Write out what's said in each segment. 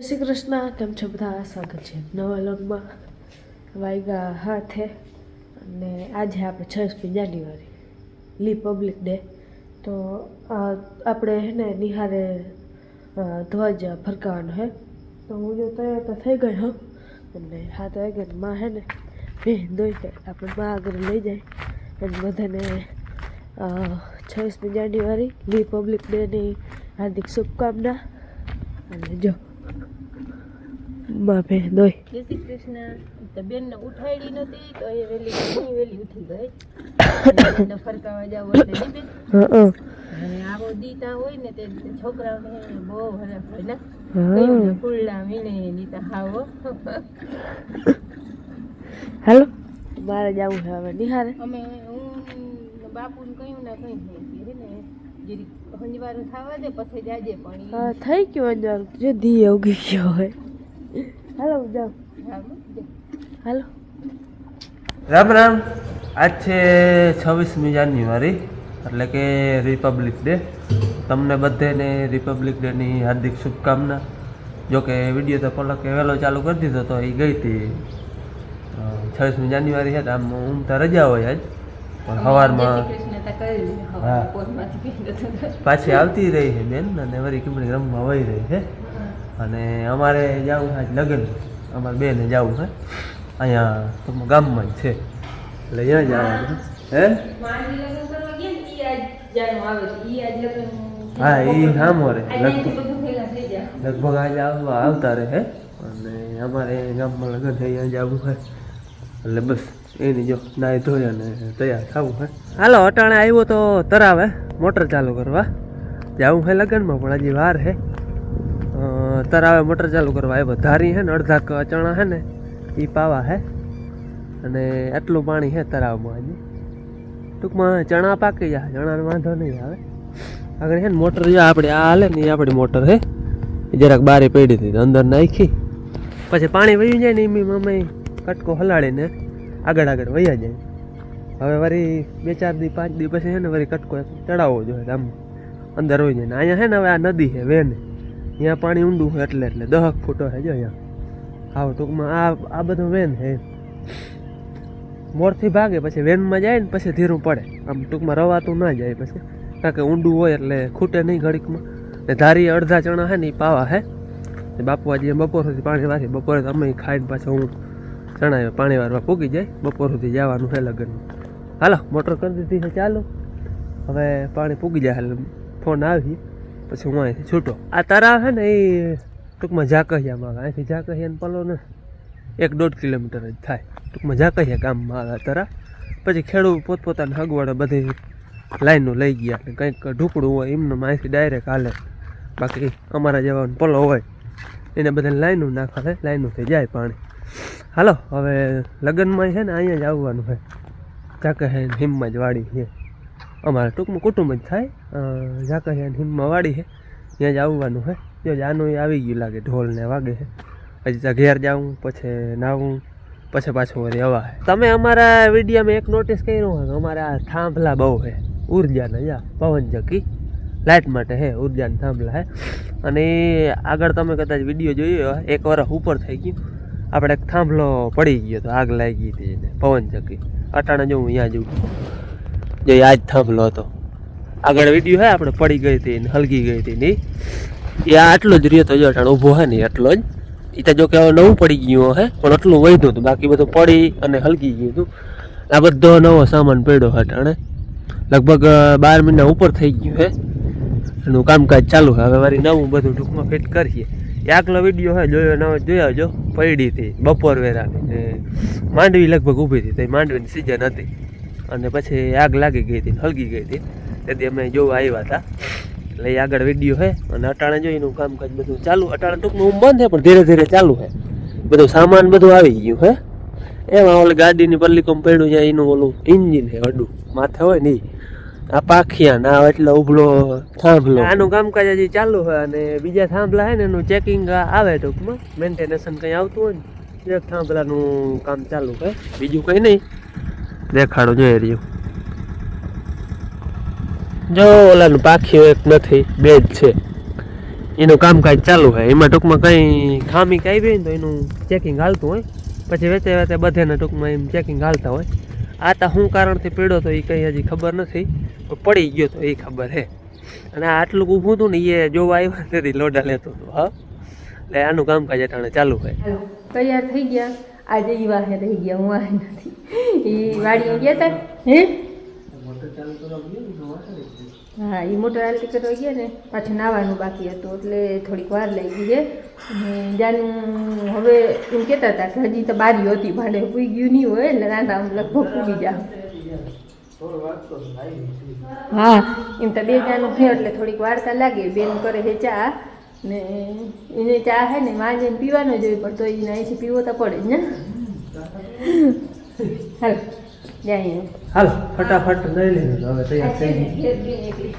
શ્રી કૃષ્ણ, કેમ છો બધા? સ્વાગત છે નવા વ્લોગમાં. વાગ્યા હાથે અને આજે આપણે 26મી જાન્યુઆરી રિપબ્લિક ડે. તો આપણે હે ને નિહારે ધ્વજ ફરકાવવાનો હે. તો હું જો તૈયાર તો થઈ ગઈ હોઉં અને 7 વાગ્યા માં હે ને બેન દોઈ જાય આપણે માં આગળ લઈ જાય અને બધાને 26મી જાન્યુઆરી રિપબ્લિક ડેની હાર્દિક શુભકામના. અને જો બાપે દોઈ જય શ્રી કૃષ્ણ. તો બેન ને ઉઠાડી નતી તો એ વેલી ઉઠી ગઈ અને ફરકાવા જાવ એટલે નહીં બેન. અને આવો દીતા હોય ને તે છોકરાઓને બહુ હરખ હોય ને કયું ને ફૂલડા વીણે દીતા હાવો. હાલો મારે જવું છે હવે નિહારે. અમે હું બાપુને કહ્યું ને કઈ નહીં હે ને જરી હંજવારો થવા દે પછી જાજે. પણ હા થઈ ગયું અંજાર જો દી ઉગી ગયો હોય. હાલો જાઓ હાલો. રામ રામ. આજ છે 26મી જાન્યુઆરી એટલે કે રિપબ્લિક ડે. તમને બધાને રિપબ્લિક ડેની હાર્દિક શુભકામના. જોકે વિડીયો તો પલકે વહેલો ચાલુ કરી દીધો તો એ ગઈ હતી 26મી જાન્યુઆરી છે. આમ ઊંઘતા રજા હોય આજ પણ સવારમાં હા પાછી આવતી રહી છે બેન અને વળી કીમડી રમવા વહી રહી છે. અને અમારે જવું છે આજ લગ્ન. અમારે બેને જવું છે અહીંયા ગામમાં જ છે એટલે અહીંયા જવાનું હે. હા એ સામો રે લગભગ આજે આવતા રહે. અને અમારે ગામમાં લગ્ન છે અહીંયા જવું છે એટલે બસ એની જો નાહી ધોઈ અને તૈયાર થવું છે. હાલો અટાણે આવ્યો તો તરાવે મોટર ચાલુ કરવા જવું છે લગ્નમાં પણ હજી વાર છે. તરાવે મોટર ચાલુ કરવા આવ્યો. ધારી છે ને અડધા ચણા છે ને એ પાવા છે અને આટલું પાણી છે તરાવમાં હજી. ટૂંકમાં ચણા પાકી જાય, ચણાનો વાંધો નહીં આવે. આગળ છે ને મોટર જો આપણે આ હાલે ને એ આપણી મોટર છે એ જરાક બારે પડી હતી અંદર નાખી પછી પાણી વહી જાય ને એમ અમે કટકો હલાડીને આગળ વહ્યા જાય. હવે વળી 2-4 દી 5 દી પછી છે ને વળી કટકો ચડાવવો જોઈએ આમ અંદર હોય જાય ને. અહીંયા છે ને હવે આ નદી છે વેન, અહીંયા પાણી ઊંડું હોય એટલે 10 ફૂટો છે જો અહીંયા. હા ટૂંકમાં આ બધું વેન છે. મોરથી ભાગે પછી વેનમાં જાય ને પછી ધીરું પડે. આમ ટૂંકમાં રવાતું ના જાય પછી કારણ કે ઊંડું હોય એટલે ખૂટે નહીં ઘડીકમાં. ને ધારી અડધા ચણા છે ને એ પાવા છે. બાપુ આજે બપોર સુધી પાણી વારી. બપોરે તો અમે ખાઈને પાછો હું ચણા પાણી વારવા પૂગી જાય. બપોર સુધી જવાનું છે લગ્નમાં. હાલો મોટર કરી દીધી છે ચાલુ. હવે પાણી પૂગી જાય એટલે ફોન આવી પછી હું અહીંથી છૂટો. આ તરાવ છે ને એ ટૂંકમાં ઝાકહિયામાં આવે. અહીંથી ઝાકહિયાને પલો ને 1-1.5 કિલોમીટર જ થાય. ટૂંકમાં ઝાકહિયા ગામમાં આવે તરાવ. પછી ખેડૂત પોતપોતાની હગવડ બધી લાઈનો લઈ ગયા. કંઈક ઢુકડું હોય એમને અહીંથી ડાયરેક્ટ હાલે. બાકી અમારા જેવા પલો હોય એને બધાને લાઈનો નાખવા લાઈનોથી જાય પાણી. હાલો હવે લગ્નમાં છે ને અહીંયા જ આવવાનું છે. ઝાકહિયા હિમમાં જ વાડી છે અમારે. ટૂંકમાં કુટુંબ જ થાય. ઝાકહિયા હિમમાં વાડી છે ત્યાં જ આવવાનું છે. જો જાનું આવી ગયું લાગે ઢોલ ને વાગે છે. હજી ત્યાં ઘેર જાઉં પછી નાવું પછી પાછું વળી હવા છે. તમે અમારા વિડીયોમાં એક નોટિસ કર્યું હોય કે અમારા થાંભલા બહુ છે ઉર્જાના. યા પવન ચક્કી લાઇટ માટે છે ઉર્જાના થાંભલા છે. અને આગળ તમે કદાચ વિડીયો જોયો એક વર્ષ ઉપર થઈ ગયું આપણે એક થાંભલો પડી ગયો તો આગ લાગી હતી એને પવન ચક્કી. અટાણે જો હું અહીંયા જઉં જો આ જ થાંભલો હતો. આગળ વિડીયો હે આપણે પડી ગઈ હતી ને હલગી ગઈ હતી ને એ આટલો જ રહ્યો તો જો અટાણે ઊભો હે ને એટલો જ. એ તો જો કે હવે નવું પડી ગયું હે પણ એટલું વધ્યું હતું. બાકી બધું પડી અને હલગી ગયું હતું. આ બધો નવો સામાન પડ્યો અટાણે લગભગ 12 મહિના ઉપર થઈ ગયું હે. એનું કામકાજ ચાલુ છે. હવે મારી નવું બધું ટૂંકમાં ફિટ કરીએ. એ આગલો વિડીયો હે જોયો ન જોયા જો પડી હતી બપોર વેરાની ને માંડવી લગભગ ઊભી હતી. તો માંડવીની સિઝન હતી અને પછી આગ લાગી ગઈ હતી હલગી ગઈ હતી તેથી અમે જોવા આવ્યા હતા. એટલે એ આગળ વિડીયો છે અને અટાણે જો એનું કામકાજ બધું ચાલુ. અટાણે ટૂંકમાં હું બંધ છે પણ ધીરે ધીરે ચાલુ છે. બધું સામાન બધું આવી ગયું હે. એમાં ઓલી ગાડીની પલ્લીકોમ પડ્યું છે એનું ઓલું ઇન્જિન છે વડું માથે હોય ને આ પાખિયા ના એટલે ઉભલો થાંભલો. આનું કામકાજ હજી ચાલુ હોય અને બીજા થાંભલા છે ને એનું ચેકિંગ આવે ટૂંકમાં મેન્ટેનેશન કંઈ આવતું હોય ને એક થાંભલાનું કામ ચાલુ હોય. બીજું કંઈ નહીં દેખાડો જોઈ રહ્યું. જો ઓલાનું પાખીઓ એક નથી બે જ છે. એનું કામકાજ ચાલુ હોય. એમાં ટૂંકમાં કંઈ ખામી કે આવી હોય ને તો એનું ચેકિંગ હાલતું હોય. પછી વેચે વેચે બધેને ટૂંકમાં એમ ચેકિંગ હાલતા હોય. આ તો શું કારણથી પીડ્યો તો એ કંઈ હજી ખબર નથી, પણ પડી ગયો તો એ ખબર છે. અને આ આટલું ઊભું હતું ને એ જોવા આવ્યા તેથી લોડા લેતો હતો. હા, એટલે આનું કામકાજ અટાણે ચાલુ હોય. તૈયાર થઈ ગયા. આજે ઈ વાહે રહી ગયા, હું વાહે નથી. એ વાડીએ ગયા હતા હે. હા, એ મોટર આલતી કરવા ગયા ને, પાછું નાવાનું બાકી હતું એટલે થોડીક વાર લઈ ગઈ છે. અને જાનું હવે એમ કહેતા હતા કે હજી તો બારી હતી, ભાડે પૂઈ ગયું નહીં હોય એટલે રાંધા લગભગ પૂરી જાય. હા, એમ તો બે જાનું છે એટલે થોડીક વાર્તા લાગે. બેન કરે છે ચા ને એને ચા હે ને માં જઈને પીવાનો જોઈએ, પણ તો એને અહીંથી પીવો તો પડે જ ને. હાલ જાય હાલ ફટાફટ લઈ લીધું. હવે તૈયાર થઈ ગઈ.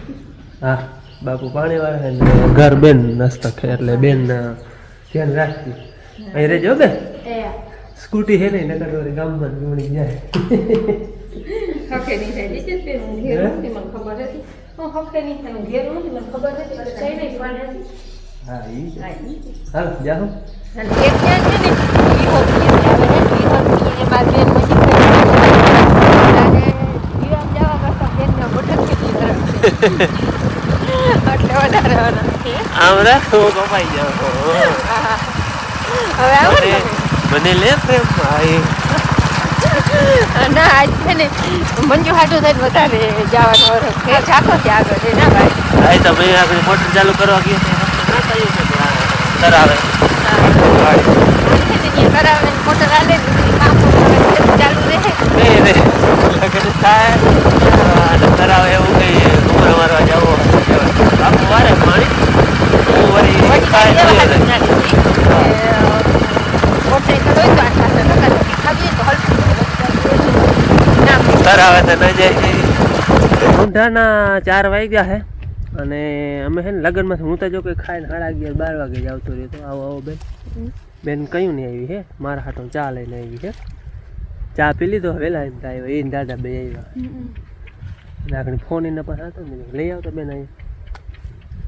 હા, બાપુ પાણી વાળે ને ઘર બેન નાસ્તા ખાય એટલે બેન ધ્યાન રાખતી. અહીં રહેજો બે. સ્કૂટી હે નહીં નકર ગામમાં જોડી જાય. હકે નહીં થાય લીધે જ હું ઘેર નથી, મને ખબર હતી. હું હકે નહીં થાય હું ઘેર નથી, મને ખબર નથી. એટલે કઈ નહીં પણ હા ઈ હાલ જાઓ. અને ઘેર ક્યાં છે ને વિહો આવે ને વિહો એ બાદ બેન મશીન અને વિવાહ જવા કરતા બેનના મોટર કેટલી સરસ છે. એટલે વધારે છે આમ રાખો કપાઈ જાઓ. હવે આવો ને મને લે પ્રેમ ભાઈ. ના આજ છે ને મંજુ હાટું થઈને વધારે જવાનો વરસ છે. ઝાકો છે આગળ છે ના ભાઈ. હા, તો ભાઈ આપણે મોટર ચાલુ કરવા ગયા ના કહ્યું છે કરાવે. કરાવે મોટર હાલે કામ ચાલુ રહે લગ્ન થાય કરાવે એવું કઈ ઉમર મારવા જવું બાપુ વારે પાણી કરાવે તો ન જાય. ઊંધાના 4 વાગ્યા છે અને અમે છે ને લગ્નમાંથી હું તો જો કે ખાઈને 11:30 12 વાગે જ આવતો રહ્યો. તો આવો આવો બેન કયું નહીં આવી હે, મારા હાથમાં ચા લઈને આવી છે. ચા પી લીધો વહેલા એમ થાય એને દાદા બે આવ્યા. અને આગળ ફોન એના પાસે હતો ને લઈ આવતો બેન અહીં.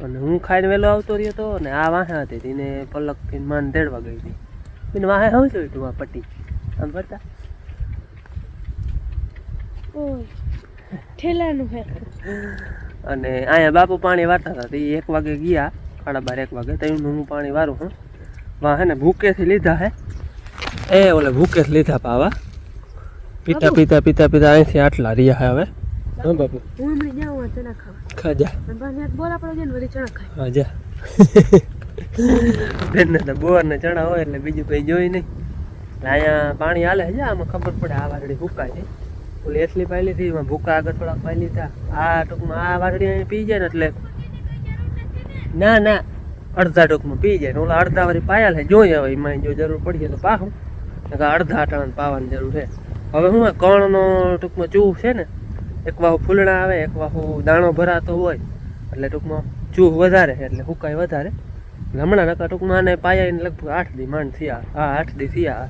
અને હું ખાઈને વહેલો આવતો રહ્યો હતો ને આ વાહે હતી એને પલકથી માન તેડવા ગઈ હતી. એને વાહે શું જોયું તું આ પટ્ટી આમ ફરતા ઠેલાનું હે. અને અહીંયા બાપુ પાણી વારતા હતા. એ 1 વાગે ગયા, 12:30 1 વાગે. તો હું પાણી વારું હું વાહ હે ને ભૂકેથી લીધા હે. એ ઓલે ભૂકેથી લીધા પાવા પીતા પીતા પીતા પીતા અહીંથી આટલા રહ્યા હે હવે. હા બાપુ હું હમણાં જાઉં ચણા ખાવા. ખાજા બોલા પડે છે ને વળી ચણા ખાય. હા જા. બેનને તો બોર ને ચણા હોય એટલે બીજું કઈ જોઈ નહીં. અહીંયા પાણી હાલે છે, આમાં ખબર પડે આ વાદળી ભૂકા છે. ઓલી એટલી પાઈ લીધી, એમાં ભૂકા આગળ થોડાક પાઈ લીધા. આ ટૂંકમાં આ વાદળી અહીં પી જાય ને એટલે ના ના અડધા ટૂંકમાં પી જાય ને ઓલા અડધા વાળી પાયા છે. જોઈએ હવે એમાં જો જરૂર પડીએ તો પાહું, અડધા અટાણા પાવાની જરૂર છે. હવે હું કણનો ટૂંકમાં ચૂહ છે ને, એક વાહુ ફૂલણા આવે, એક વાહુ દાણો ભરાતો હોય એટલે ટૂંકમાં ચૂહ વધારે એટલે હુકાય વધારે. હમણાં નકા ટૂંકમાં આને પાયા લગભગ 8 દી માંડ થયા. હા 8 દી થયા.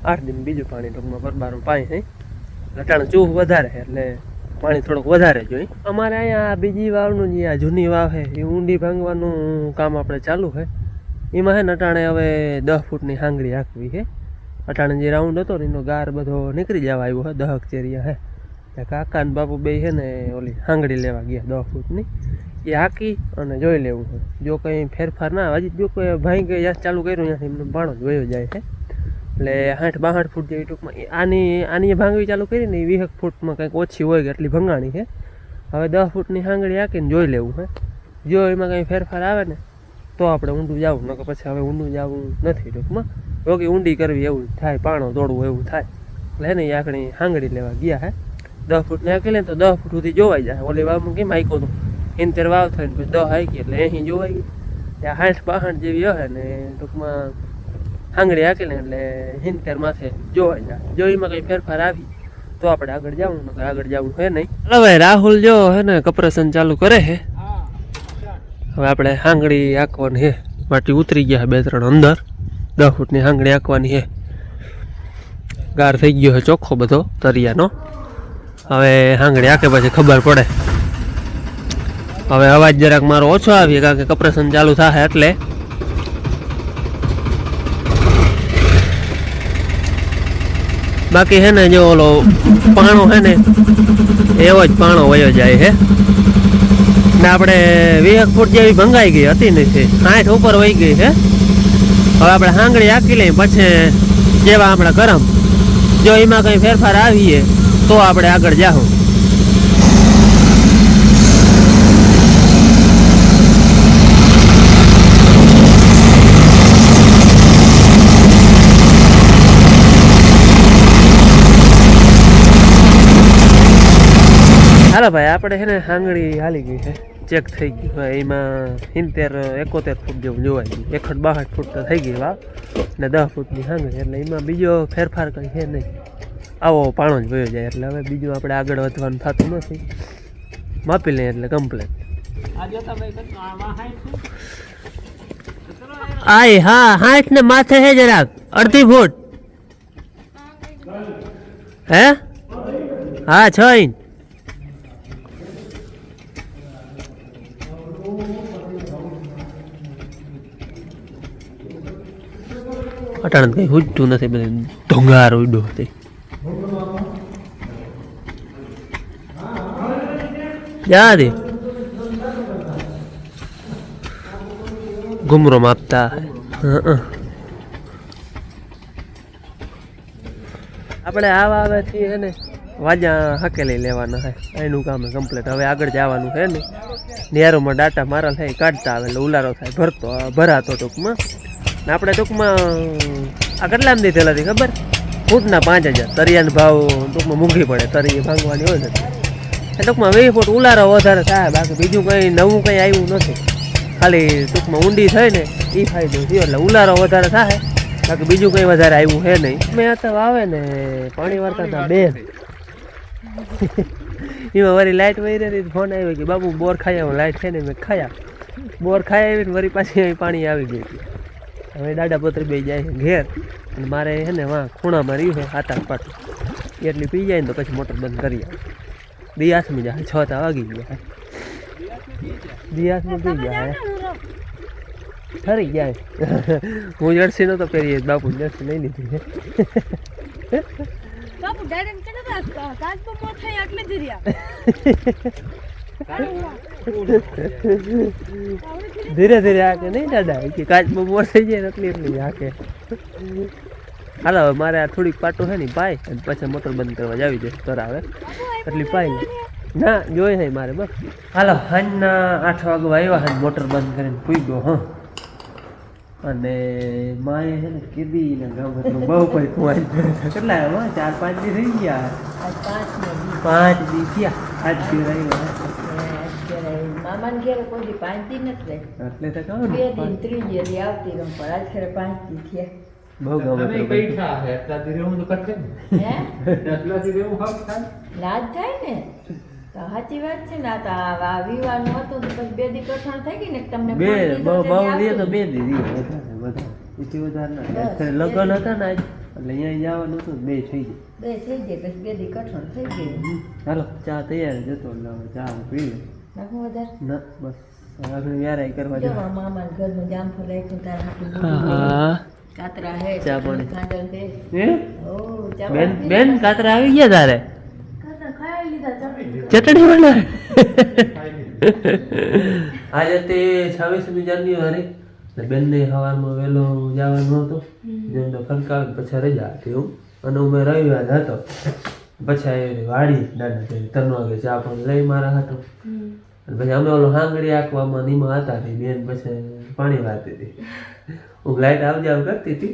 8 દી બીજું પાણી ટૂંકમાં પરબારું પાય છે. અટાણે ચૂહ વધારે એટલે પાણી થોડુંક વધારે જોઈએ. અમારે અહીંયા બીજી વાવનું જે આ જૂની વાવ છે એ ઊંડી ભાંગવાનું કામ આપણે ચાલુ છે. એમાં છે ને અટાણે હવે 10 ફૂટની હાંગડી હાંકવી છે. અટાણે જે રાઉન્ડ હતો ને એનો ગાર બધો નીકળી જવા આવ્યો છે. 10 ચેરિયા છે. કાકા ને બાપુ બે છે ને ઓલી હાંગડી લેવા ગયા 10 ફૂટની. એ હાંકી અને જોઈ લેવું છે. જો કંઈ ફેરફાર ના હજી જો કોઈ ભાઈ કે ચાલુ કર્યું ત્યાંથી એમનો ભાણો જ વયો જાય છે. એટલે 60-62 ફૂટ જેવી ટૂંકમાં આની ભાંગવી ચાલુ કરી ને 20 ફૂટમાં કંઈક ઓછી હોય કે એટલી ભંગાણી છે. હવે 10 ફૂટની હાંગડી હાંકીને જોઈ લેવું છે. જો એમાં કંઈ ફેરફાર આવે ને તો આપણે ઊંડું જવું, નકર પછી હવે ઊંડું જવું નથી ટૂંકમાં. જોકે ઊંડી કરવી એવું થાય, પાણો દોડવું એવું થાય. એટલે એને આખણી હાંગડી લેવા ગયા હે. 10 ફૂટની હાંકી લે તો 10 ફૂટ સુધી જોવાઈ જાય. ઓલી વાવમાં કેમ હાંક્યો હતું 70 વાવ થઈને પછી 10 હાંકી એટલે અહીં જોવાઈ ગઈ. ત્યાં 60-62 જેવી હોય ને ટૂંકમાં હાંગડી હાંકી લે એટલે 70 માથે જોવાઈ જાય. જો એમાં કંઈ ફેરફાર આવી તો આપણે આગળ જવું, નકર આગળ જવું હે નહીં. હવે રાહુલ જો હે ને કપરેશન ચાલુ કરે છે. હવે આપણે હાંગડી હાંકવાની છે. માટી ઉતરી ગયા 2-3 અંદર. 10 ફૂટની હાંગડી હાંકવાની છે. ગાર થઈ ગયો છે ચોખ્ખો બધો તરિયાનો. હવે હાંગડી હાંકે પછી ખબર પડે હવે અવાજ જરાક મારો ઓછો આવી કારણ કે કમ્પ્રેશન ચાલુ થાય એટલે બાકી હે ને જો ઓલો પાણો હે ને એવો જ પાણો વયો જાય હે ને આપણે 20 ફૂટ જેવી ભંગાઈ ગઈ હતી નથી 60 ઉપર વહી ગઈ છે હવે આપણે હાંગળી આંકી લઈએ પછી જેવા આપણા ગરમ જો એમાં કંઈ ફેરફાર આવીએ તો આપણે આગળ જાઉં હાલો ભાઈ આપણે છે ને હાંગળી હાલી ગઈ છે ચેક થઈ ગયું એમાં 71 ફૂટ જેવું જોવાય ગયું 61 ફૂટ તો થઈ ગઈ વાવ ને 10 ફૂટની હાંગળી એટલે એમાં બીજો ફેરફાર કંઈ છે નહીં આવો પાણો જ વયો જાય એટલે હવે બીજું આપણે આગળ વધવાનું થતું નથી માપી લઈએ એટલે કમ્પ્લેટ આય હા 60 ને માથે છે જરાક 1/2 ફૂટ હે હા 6 ઇંચ અટાણ કઈ હુજતું નથી બધું ધોંગાર ઉડ્યો હતી જા દે ઘુમરો માપતા આપણે આવા આવેથી હે ને વાજા હકેલી લેવાના હે એનું કામ કમ્પ્લીટ હવે આગળ જવાનું છે ને નેરોમાં ડાટા મારા થાય કાઢતા આવે એટલે ઉલારો થાય ભરાતો ટૂંકમાં ને આપણે ટૂંકમાં આ કેટલામાં દીધેલા હતી ખબર ફૂટના 5000 તરિયાનો ભાવ ટૂંકમાં મૂંઘી પડે તરી ભાંગવાની હોય ને એ ટૂંકમાં 20 ફૂટ ઉલારો વધારે થાય બાકી બીજું કંઈ નવું કંઈ આવ્યું નથી ખાલી ટૂંકમાં ઊંડી થઈ ને એ ફાયદો થયો એટલે ઉલારો વધારે થાય બાકી બીજું કંઈ વધારે આવ્યું છે નહીં મેં આ તો આવે ને પાણી વાળતા હતા 2 એમાં વળી લાઇટ વહી રહી ફોન આવ્યો કે બાબુ બોર ખાઈ આવો લાઇટ છે ને મેં ખાયા બોર ખાઈ આવીને વળી પાછી અહીં પાણી આવી ગયું હતું હવે દાદા પત્રી બે જાય ઘેર અને મારે છે ને વાં ખૂણામાં રહ્યું છે આટા પાટું એટલી પી જાય ને તો પછી મોટર બંધ કરી આવે દિયાસમી જાય 6 તા વાગી ગયા દિયાસમી પી જાય ઠરી જાય હું જર્સી નતો પહેરીએ બાપુ જર્સી લઈ લીધી છે બાપુ ડાયરેક્ટ કેને કાચમાં મોત થાય એટલે જ રહ્યા ધીરે ધીરે આકે નહીં દાદા કે કાચમાં મોર થઈ જાય એટલી એટલી આકે હાલો હવે મારે આ થોડીક પાટું છે ને પાય અને પછી મોટર બંધ કરવા જાવી જાય તરાવે એટલી પાય ને ના જોઈ નહીં મારે બસ હાલો સાંજના 8 વાગવા આવ્યા છે મોટર બંધ કરીને પૂઈ ગયો હા અને માએ છે ને કીધી ને ગામ એટલું બહુ કોઈ કુવાઈ કેટલા 4-5 દી થઈ ગયા 5 દી થયા આજ દી રહ્યું મામાને ઘેર કોઈ 5 દી નથી એટલે તો કહું 2 દિન 3 દી આવતી રમ પણ આજ ખેરે 5 દી થયા બહુ ગામ બેઠા હે એટલા દી રહેવું તો કરતે હે એટલા દી રહેવું હક થાય લાજ થાય ને તો સાચી વાત છે ને આ વિવાનું હતું તો પછી 2 દી કઠણ થઈ ગઈ ને તમને બે બહુ લે તો 2 દી બધા એથી વધારે ના લગન હતા ને આજ એટલે અહીંયા જવાનું હતું 2 થઈ જાય પછી 2 દી કઠણ થઈ ગઈ હાલો ચા તૈયાર જતો એટલે ચા પી લે નાખું વધારે ના બસ આગળ યાર કરવા જો મામાના ઘરનું જામફળ રાખ્યું તાર હાટું હા કાતરા હે ચા પાણી. કાંડલ હે હે ઓ ચા બેન પાણી બેન કાતરા આવી ગયા તારે કાકા ખાઈ લીધા ચટણી બનાવે આજે તે 26મી જાન્યુઆરી ને બેનને સવારમાં વહેલો જવાનું હતું જેમને ફરકાવી પછી રજા હતી હું અને હું રવિવાર હતો પછી આવી વાડી દાદા 3 વાગે ચા પાણી લઈ મારા હતો અને પછી અમે ઓલો હાંગડી આંકવામાં નીમાં હતા તે બેન પછી પાણી વારતી હતી હું લાઈટ આવજ આવ કરતી હતી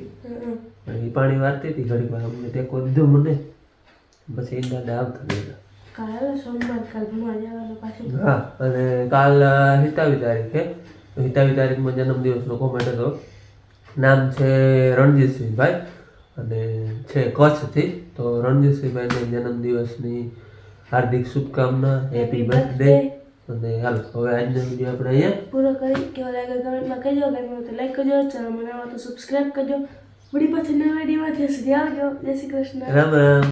અને એ પાણી વારતી હતી ઘડીક વાર અમને ટેકો દીધો મને પછી એ દાદા આવતા ગયા કાલે સોમવાર કાલ ભણવા જવાનું પાછું હા અને કાલ 27 તારીખે 27 તારીખમાં જન્મદિવસનો કોમેન્ટ હતો નામ છે રણજીતસિંહભાઈ અને છે કચ્છથી તો રણજીતસિંહભાઈને જન્મદિવસની હાર્દિક શુભકામના હેપી બર્થડે અને હાલ હવે આજનો વિડીયો આપણે અહીંયા પૂરો કરી કેવો લાગ્યો કમેન્ટમાં કહેજો ગમ્યું તો લાઈક કરજો ચેનલ બનાવો તો સબસ્ક્રાઈબ કરજો વળી પાછી નવા વિડીયોમાં ત્યાં સુધી આવજો જય શ્રી કૃષ્ણ રામ રામ